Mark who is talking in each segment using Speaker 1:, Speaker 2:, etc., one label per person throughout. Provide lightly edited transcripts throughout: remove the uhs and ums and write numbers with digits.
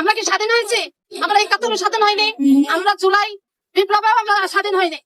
Speaker 1: আমরা কি স্বাধীন হয়েছি? আমরা ৭১ স্বাধীন হয়নি, আমরা জুলাই বিপ্লবে আমরা স্বাধীন হয়নি।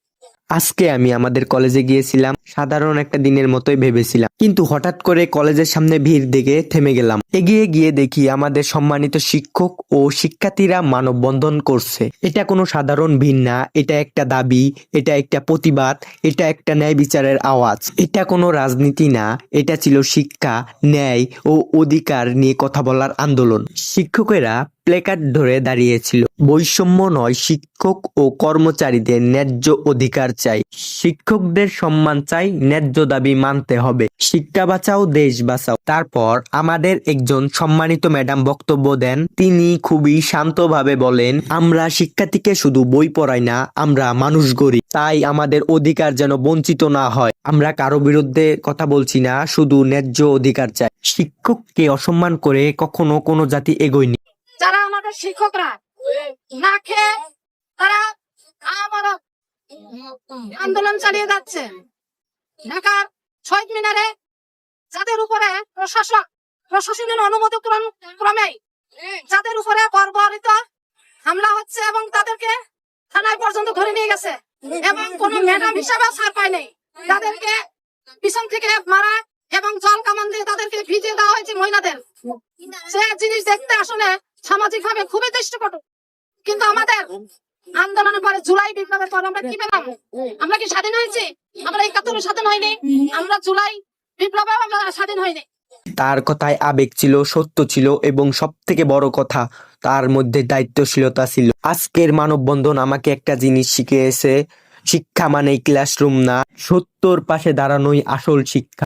Speaker 2: আজকে আমি আমাদের কলেজে গিয়েছিলাম, সাধারণ একটা দিনের মতোই ভেবেছিলাম, কিন্তু হঠাৎ করে কলেজের সামনে ভিড় দেখে থেমে গেলাম। এগিয়ে গিয়ে দেখি আমাদের সম্মানিত শিক্ষক ও শিক্ষার্থীরা মানববন্ধন করছে। এটা কোনো সাধারণ ভিড় না, এটা একটা দাবি, এটা একটা প্রতিবাদ, এটা একটা ন্যায় বিচারের আওয়াজ। এটা কোনো রাজনীতি না, এটা ছিল শিক্ষা, ন্যায় ও অধিকার নিয়ে কথা বলার আন্দোলন। শিক্ষকেরা প্লেকার্ড ধরে দাঁড়িয়েছিল। বৈষম্য নয়, শিক্ষক ও কর্মচারীদের ন্যায্য অধিকার চাই, শিক্ষকদের সম্মান চাই, ন্যায্য দাবি মানতে হবে। শিক্ষা বাঁচাও, দেশ বাঁচাও। তারপর আমাদের একজন সম্মানিত ম্যাডাম বক্তব্য দেন। তিনি খুবই শান্তভাবে বলেন, আমরা শিক্ষার্থীকে শুধু বই পড়াই না, আমরা মানুষ গড়ি। তাই আমাদের অধিকার যেন বঞ্চিত না হয়। আমরা কারো বিরুদ্ধে কথা বলছি না, শুধু ন্যায্য অধিকার চাই। শিক্ষককে অসম্মান করে কখনো কোনো জাতি এগোয়নি।
Speaker 1: যারা আমাদের শিক্ষকরা না খেয়ে তারা আমার আন্দোলন চালিয়ে যাচ্ছে। ঢাকার শহীদ মিনারে যাদের উপরে প্রশাসনের অনুমতি ক্রমে যাদের উপরে বর্বরিত হামলা হচ্ছে এবং তাদেরকে থানায় পর্যন্ত ধরে নিয়ে গেছে এবং কোন ম্যাডাম হিসাবে ছাড় পায় নাই, তাদেরকে পিছন থেকে মারা এবং জল কামান দিয়ে তাদেরকে ভিজিয়ে দেওয়া হয়েছে মহিলাদের। সে জিনিস দেখতে আসলে সামাজিক ভাবে খুবই দৃষ্টিকটু। কিন্তু আমাদের আন্দোলনের পরে জুলাই বিপ্লবের পর আমরা কি পেলাম? আমরা কি স্বাধীন হয়েছি? আমরা ৭১ স্বাধীন হয়নি, আমরা জুলাই বিপ্লবে আমরা স্বাধীন হয়নি।
Speaker 2: তার কথায় আবেগ ছিল, সত্য ছিল এবং সব থেকে বড় কথা, তার মধ্যে দায়িত্বশীলতা ছিল। আজকের মানববন্ধন আমাকে একটা জিনিস শিখিয়েছে, শিক্ষা মানেই ক্লাসরুম না, সত্যর পাশে দাঁড়ানোই আসল শিক্ষা।